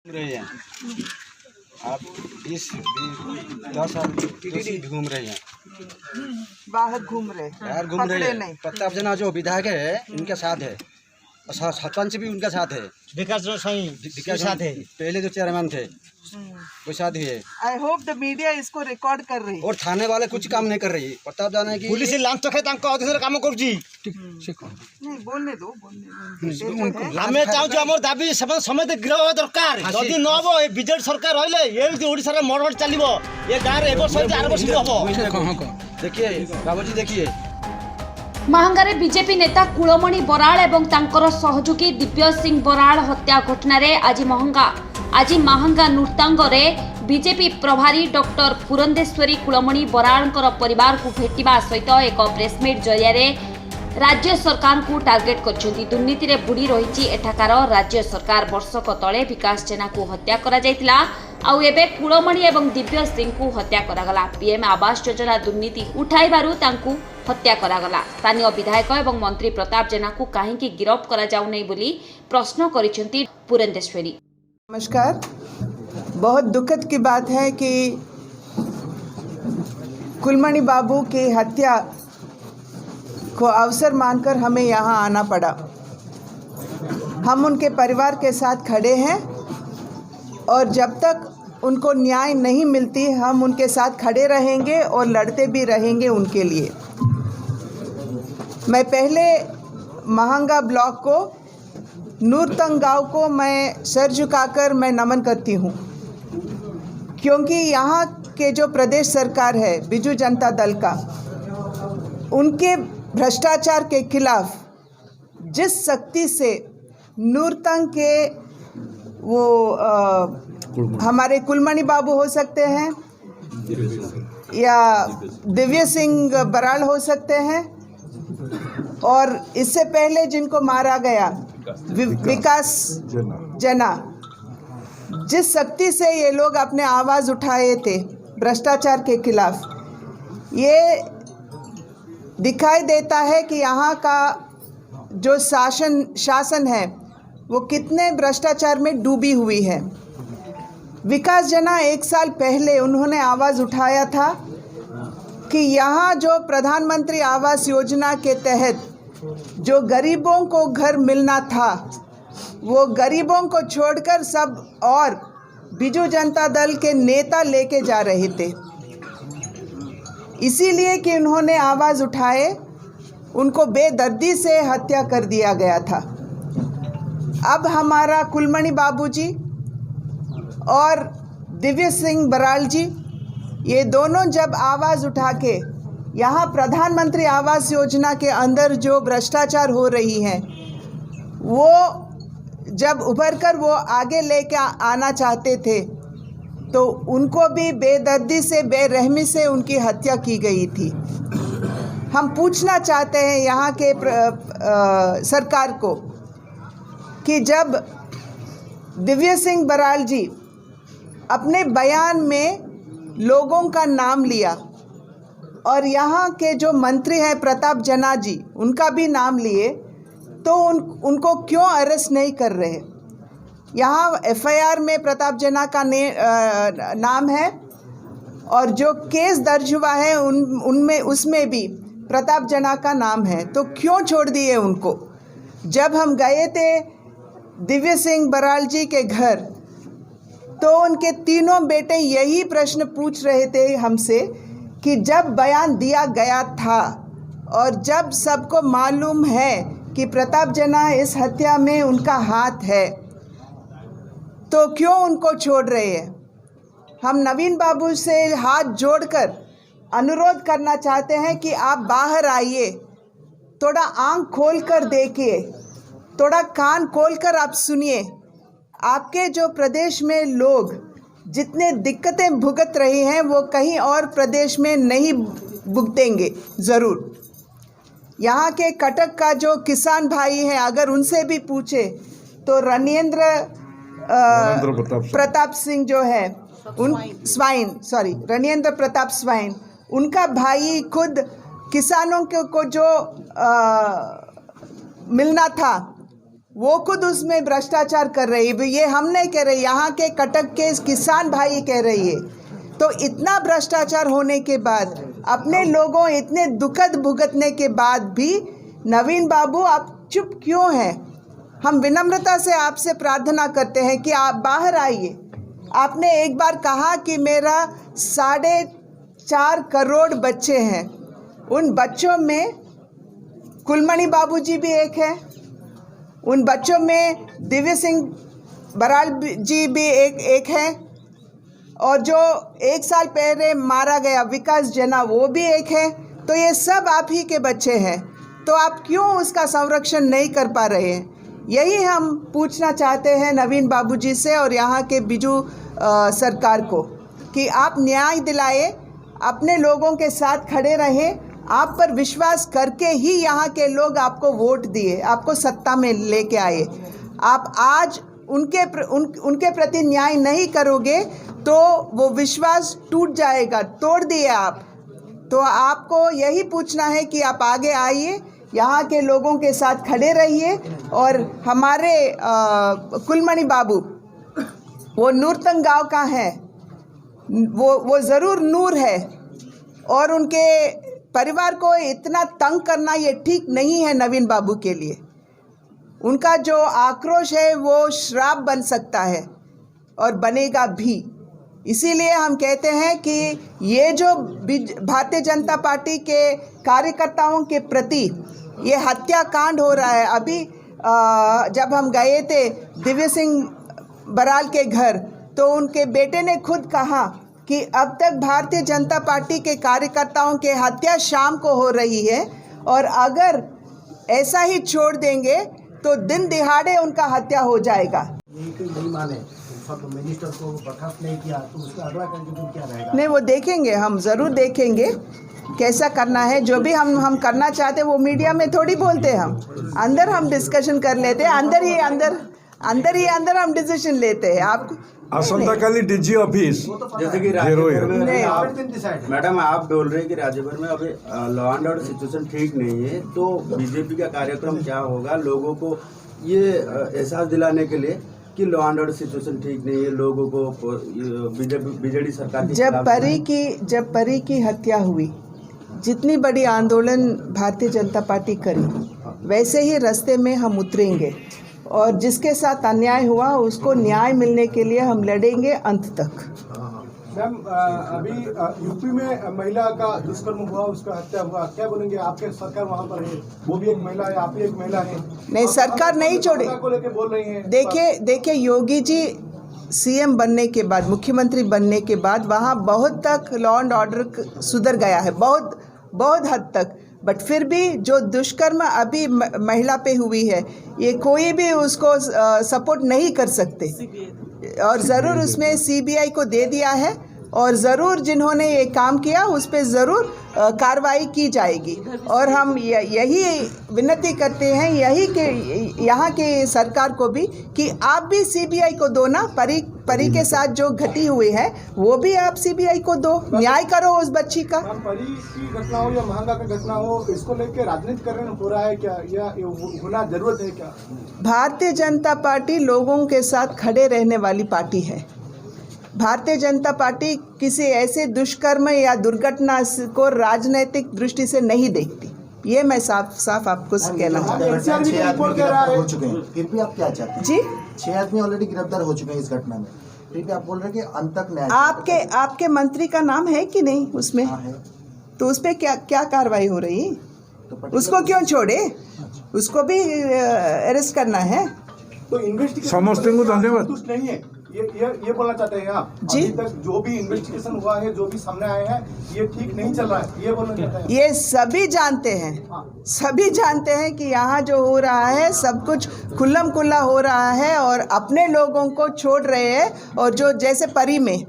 रही हैं आप 10 साल घूम रही हैं बाहर घूम रहे बाहर घूम रही है। प्रताप जना जो विधायक है इनके साथ है और सरपंच भी उनके साथ है। विकास साथ है, पहले जो चेयरमैन थे वो साथ ही है। आई होप द मीडिया इसको रिकॉर्ड कर रही और थाने वाले कुछ काम नहीं कर रही। प्रताप जाना की पुलिस लांच तो काम करुची नहीं बोलने दो आमे चाहूँ आम दाबी समेत गृह हवा दरकार जदि न हम विजेड सरकार रही ये ओडिशा मरहट चलो ये गाँव में आर वर्ष हम देखिए बाबू जी देखिए महांगारे बीजेपी नेता कुलमणि बराल एवं तांकर सहयोगी दिव्य सिंह बराल हत्या घटना आज महांगा नूर्तांगरे बीजेपी प्रभारी डॉक्टर पुरंदेश्वरी कुलमणि बरालंकर परिवार को भेटिबा सहित एक प्रेसमिट जरिया राज्य सरकार को टार्गेट करछन्ती। दुर्नीति रे बुड़ी रही एठाकार राज्य सरकार वर्षक तले विकास जेना को हत्या करा जायतिला आउ एबे कुलमणि एवं दिव्य सिंह को हत्या करागला। पीएम आवास योजना दुर्नीति उठाइबारु तांकु हत्या करागला। स्थानीय विधायक एवं मंत्री प्रताप जेना को काहेकि गिरफ्त करा जाउ नै बोली प्रश्न करिसेंती पुरंदेश्वरी। नमस्कार। बहुत दुखद की बात है कि कुलमणि बाबू की हत्या को अवसर मानकर हमें यहाँ आना पड़ा। हम उनके परिवार के साथ खड़े हैं और जब तक उनको न्याय नहीं मिलती हम उनके साथ खड़े रहेंगे और लड़ते भी रहेंगे उनके लिए। मैं पहले महांगा ब्लॉक को नूरतंग गांव को मैं सर झुकाकर मैं नमन करती हूँ, क्योंकि यहाँ के जो प्रदेश सरकार है बिजू जनता दल का, उनके भ्रष्टाचार के खिलाफ जिस शक्ति से नूरतंग के वो हमारे कुलमणि बाबू हो सकते हैं या दिव्य सिंह बराल हो सकते हैं और इससे पहले जिनको मारा गया विकास जना, जिस शक्ति से ये लोग अपने आवाज़ उठाए थे भ्रष्टाचार के खिलाफ, ये दिखाई देता है कि यहाँ का जो शासन है वो कितने भ्रष्टाचार में डूबी हुई है। विकास जना 1 साल पहले उन्होंने आवाज़ उठाया था कि यहाँ जो प्रधानमंत्री आवास योजना के तहत जो गरीबों को घर मिलना था वो गरीबों को छोड़कर सब और बिजू जनता दल के नेता लेके जा रहे थे। इसीलिए कि उन्होंने आवाज़ उठाए उनको बेदर्दी से हत्या कर दिया गया था। अब हमारा कुलमणि बाबूजी और दिव्य सिंह बराल जी ये दोनों जब आवाज़ उठा के यहाँ प्रधानमंत्री आवास योजना के अंदर जो भ्रष्टाचार हो रही है वो जब उभर कर वो आगे लेके आना चाहते थे तो उनको भी बेदर्दी से बेरहमी से उनकी हत्या की गई थी। हम पूछना चाहते हैं यहाँ के सरकार को कि जब दिव्य सिंह बराल जी अपने बयान में लोगों का नाम लिया और यहाँ के जो मंत्री हैं प्रताप जना जी उनका भी नाम लिए तो उनको क्यों अरेस्ट नहीं कर रहे। यहाँ एफआईआर में प्रताप जना का नाम है और जो केस दर्ज हुआ है उनमें उसमें भी प्रताप जना का नाम है, तो क्यों छोड़ दिए उनको। जब हम गए थे दिव्य सिंह बराल जी के घर तो उनके तीनों बेटे यही प्रश्न पूछ रहे थे हमसे कि जब बयान दिया गया था और जब सबको मालूम है कि प्रताप जना इस हत्या में उनका हाथ है तो क्यों उनको छोड़ रहे हैं। हम नवीन बाबू से हाथ जोड़कर अनुरोध करना चाहते हैं कि आप बाहर आइए, थोड़ा आंख खोल कर देखिए, थोड़ा कान खोल कर आप सुनिए। आपके जो प्रदेश में लोग जितने दिक्कतें भुगत रहे हैं वो कहीं और प्रदेश में नहीं भुगतेंगे ज़रूर। यहाँ के कटक का जो किसान भाई हैं अगर उनसे भी पूछे तो रनियेंद्र प्रताप सिंह जो है रनियेंद्र प्रताप स्वाइन, उनका भाई खुद किसानों को जो मिलना था वो खुद उसमें भ्रष्टाचार कर रही है। ये हम नहीं कह रहे, यहाँ के कटक के किसान भाई कह रही है। तो इतना भ्रष्टाचार होने के बाद, अपने लोगों इतने दुखद भुगतने के बाद भी नवीन बाबू आप चुप क्यों हैं? हम विनम्रता से आपसे प्रार्थना करते हैं कि आप बाहर आइए। आपने एक बार कहा कि मेरा 4.5 करोड़ बच्चे हैं, उन बच्चों में कुलमणि बाबूजी भी एक है, उन बच्चों में दिव्य सिंह बराल जी भी एक है, और जो 1 साल पहले मारा गया विकास जना वो भी एक है। तो ये सब आप ही के बच्चे हैं, तो आप क्यों उसका संरक्षण नहीं कर पा रहे हैं? यही हम पूछना चाहते हैं नवीन बाबूजी से और यहाँ के बिजू सरकार को कि आप न्याय दिलाए, अपने लोगों के साथ खड़े रहें। आप पर विश्वास करके ही यहाँ के लोग आपको वोट दिए, आपको सत्ता में लेके आए। आप आज उनके प्रति न्याय नहीं करोगे तो वो विश्वास टूट जाएगा। तोड़ दिए आप। तो आपको यही पूछना है कि आप आगे आइए, यहाँ के लोगों के साथ खड़े रहिए। और हमारे कुलमणि बाबू वो नूरतंग गांव का है, वो ज़रूर नूर है, और उनके परिवार को इतना तंग करना ये ठीक नहीं है नवीन बाबू के लिए। उनका जो आक्रोश है वो श्राप बन सकता है और बनेगा भी। इसीलिए हम कहते हैं कि ये जो भारतीय जनता पार्टी के कार्यकर्ताओं के प्रति ये हत्याकांड हो रहा है। अभी जब हम गए थे दिव्य सिंह बराल के घर, तो उनके बेटे ने खुद कहा कि अब तक भारतीय जनता पार्टी के कार्यकर्ताओं के हत्या शाम को हो रही है, और अगर ऐसा ही छोड़ देंगे तो दिन दिहाड़े उनका हत्या हो जाएगा। नहीं माने, मिनिस्टर को बर्खास्त नहीं किया, तो उसका अगला कंट्रीब्यूट क्या रहेगा? नहीं, वो देखेंगे, हम ज़रूर देखेंगे कैसा करना है। जो भी हम करना चाहते हैं वो मीडिया में थोड़ी बोलते हैं, हम अंदर हम डिस्कशन कर लेते हैं, अंदर ही अंदर हम डिसीजन लेते हैं। आप आसंताकाली डीजी ऑफिस जैसे कि राज्यभर में मैडम आप बोल रहे हैं कि राज्यभर में अभी लॉ एंड ऑर्डर सिचुएशन ठीक नहीं है, तो बीजेपी का कार्यक्रम क्या होगा लोगों को ये एहसास दिलाने के लिए कि लॉ एंड ऑर्डर सिचुएशन ठीक नहीं है, लोगों को बीजेपी सरकार के जब परी की हत्या हुई, जितनी बड़ी आंदोलन भारतीय जनता पार्टी करी, वैसे ही रास्ते में हम उतरेंगे, और जिसके साथ अन्याय हुआ उसको न्याय मिलने के लिए हम लड़ेंगे अंत तक। मैम, अभी यूपी में महिला का दुष्कर्म हुआ, उसका हत्या हुआ, क्या बोलेंगे? आपके सरकार वहाँ पर है, वो भी एक महिला है, आप भी एक महिला है। नहीं, सरकार नहीं छोड़े को लेके बोल रही है। देखिए योगी जी सीएम बनने के बाद, मुख्यमंत्री बनने के बाद वहाँ बहुत तक लॉ एंड ऑर्डर सुधर गया है, बहुत हद तक। बट फिर भी जो दुष्कर्म अभी महिला पे हुई है, ये कोई भी उसको सपोर्ट नहीं कर सकते, और ज़रूर उसमें सीबीआई को दे दिया है, और ज़रूर जिन्होंने ये काम किया उस पर ज़रूर कार्रवाई की जाएगी। और हम यही विनती करते हैं यहाँ के सरकार को भी कि आप भी सीबीआई को दो ना, परी के साथ जो घटी हुई है वो भी आप सीबीआई को दो, न्याय करो उस बच्ची का। परी की घटना हो या महंगा का घटना हो, इसको लेकर राजनीतिकरण हो रहा है क्या, या होना जरूरत है क्या? भारतीय जनता पार्टी लोगों के साथ खड़े रहने वाली पार्टी है। भारतीय जनता पार्टी किसी ऐसे दुष्कर्म या दुर्घटना को राजनीतिक दृष्टि से नहीं देखती। ये मैं साफ आपको कहना चाहती हूँ। 6 आदमी गिरफ्तार हो चुके हैं, फिर भी आप क्या चाहते हैं? जी, 6 आदमी ऑलरेडी गिरफ्तार हो चुके हैं इस घटना में, फिर भी आप बोल रहे हैं कि अंत तक न्याय। आपके मंत्री का नाम है कि नहीं उसमें? है। तो उस पर क्या कार्रवाई हो रही है? तो उसको क्यों छोड़े? उसको भी अरेस्ट करना है। तो इन्वेस्टिगेशन समझते हैं, धन्यवाद। संतुष्ट नहीं है, ये बोलना चाहते हैं आप? जी, अभी तक जो भी इन्वेस्टिगेशन हुआ है, जो भी सामने आए हैं, ये ठीक नहीं चल रहा है, ये बोलना चाहते हैं? ये सभी जानते हैं, सभी जानते हैं कि यहाँ जो हो रहा है सब कुछ खुल्लम खुल्ला हो रहा है, और अपने लोगों को छोड़ रहे हैं। और जो जैसे परी में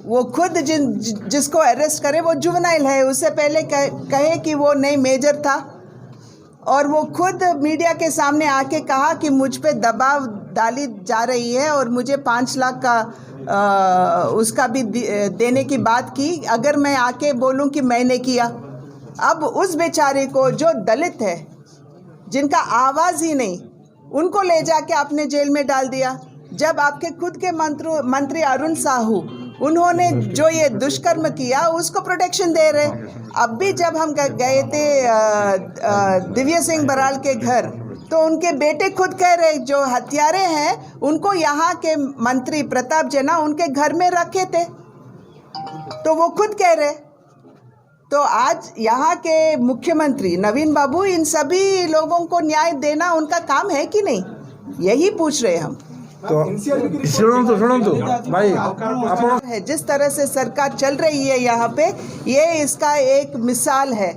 वो खुद जिसको अरेस्ट करे वो जुवेनाइल है, उससे पहले कहे कि वो नहीं मेजर था, और वो खुद मीडिया के सामने आके कहा कि मुझ पे दबाव डाली जा रही है, और मुझे 5 लाख का उसका भी देने की बात की, अगर मैं आके बोलूं कि मैंने किया। अब उस बेचारे को जो दलित है, जिनका आवाज़ ही नहीं, उनको ले जाके आपने जेल में डाल दिया। जब आपके खुद के मंत्री अरुण साहू उन्होंने जो ये दुष्कर्म किया उसको प्रोटेक्शन दे रहे। अब भी जब हम गए थे दिव्य सिंह बराड़ के घर, तो उनके बेटे खुद कह रहे जो हत्यारे हैं उनको यहाँ के मंत्री प्रताप जेना उनके घर में रखे थे, तो वो खुद कह रहे। तो आज यहाँ के मुख्यमंत्री नवीन बाबू इन सभी लोगों को न्याय देना उनका काम है कि नहीं, यही पूछ रहे हम। तो सुनो भाई है जिस तरह से सरकार चल रही है यहाँ पे, ये इसका एक मिसाल है।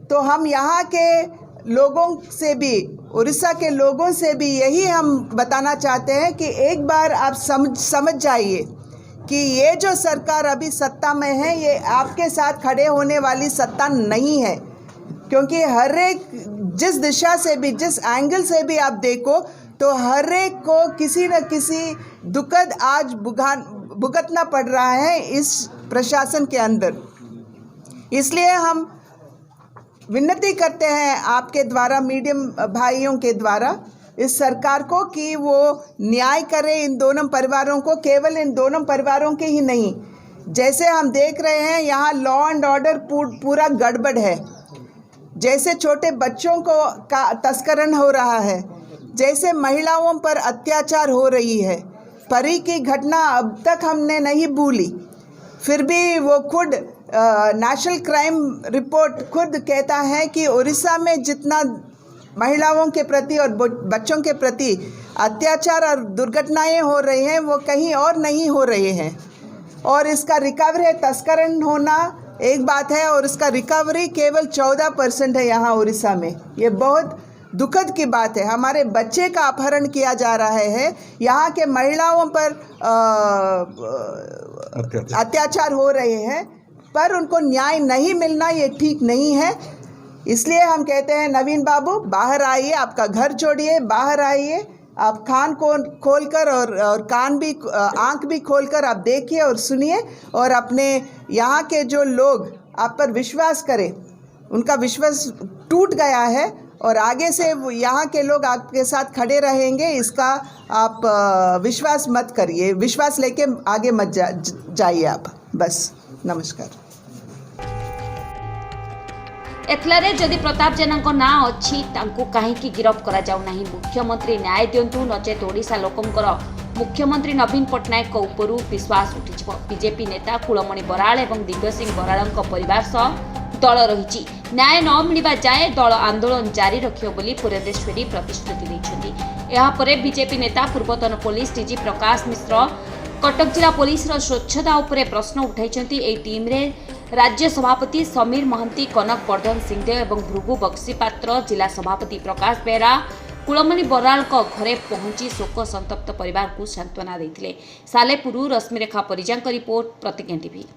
तो हम यहाँ के लोगों से भी, उड़ीसा के लोगों से भी यही हम बताना चाहते हैं कि एक बार आप समझ जाइए कि ये जो सरकार अभी सत्ता में है ये आपके साथ खड़े होने वाली सत्ता नहीं है, क्योंकि हर एक जिस दिशा से भी, जिस एंगल से भी आप देखो तो हर एक को किसी न किसी दुखद आज भुगतना पड़ रहा है इस प्रशासन के अंदर। इसलिए हम विनती करते हैं आपके द्वारा, मीडियम भाइयों के द्वारा, इस सरकार को कि वो न्याय करे इन दोनों परिवारों को, केवल इन दोनों परिवारों के ही नहीं। जैसे हम देख रहे हैं यहाँ लॉ एंड ऑर्डर पूरा गड़बड़ है, जैसे छोटे बच्चों को का तस्करण हो रहा है, जैसे महिलाओं पर अत्याचार हो रही है। परी की घटना अब तक हमने नहीं भूली, फिर भी वो खुद नेशनल क्राइम रिपोर्ट खुद कहता है कि उड़ीसा में जितना महिलाओं के प्रति और बच्चों के प्रति अत्याचार और दुर्घटनाएं हो रही हैं वो कहीं और नहीं हो रहे हैं। और इसका रिकवरी, तस्करण होना एक बात है और इसका रिकवरी केवल 14% है यहाँ उड़ीसा में। ये बहुत दुखद की बात है। हमारे बच्चे का अपहरण किया जा रहा है, यहाँ के महिलाओं पर अत्याचार हो रहे हैं, पर उनको न्याय नहीं मिलना ये ठीक नहीं है। इसलिए हम कहते हैं नवीन बाबू बाहर आइए, आपका घर छोड़िए, बाहर आइए, आप कान को खोलकर और कान भी, आंख भी खोलकर आप देखिए और सुनिए, और अपने यहाँ के जो लोग आप पर विश्वास करें, उनका विश्वास टूट गया है और आगे से यहाँ के लोग आपके साथ खड़े रहेंगे, इसका आप विश्वास मत करिए, विश्वास लेके आगे मत जाइए आप। बस नमस्कार। एथलारे जदि प्रताप जेना ना अच्छी तांको काहेकि गिरफ करा जाउ नाही, मुख्यमंत्री न्याय दियंतु, नचेत ओडिशा लोकंकर मुख्यमंत्री नवीन पट्टनायक उपरू विश्वास उठिजिव। बीजेपी नेता कुलमणि बराड़ एवं दिव्य सिंह बराड़ଙ୍କ परिवार सह दल रही, न्याय न मिलवा जाए दल आंदोलन जारी रखियो बोली पुरंदेश्वरी प्रतिश्रुति दैछथि। एहा परे बीजेपी नेता पूर्वतन पुलिस डीजी प्रकाश मिश्र कटक जिला पुलिस स्वच्छता उपरे प्रश्न उठाइछन्ति। एही टीम रे राज्य सभापति समीर महंती, कनक वर्धन सिंहदेव एवं भृगु बक्सीपात्र, जिला सभापति प्रकाश बेहरा कुलमणि बराड़ घरे पहुंची शोक संतप्त परिवार को सांत्वना देथिले। सालेपुरु रश्मिरेखा परिजांक रिपोर्ट, प्रतिज्ञा टीवी।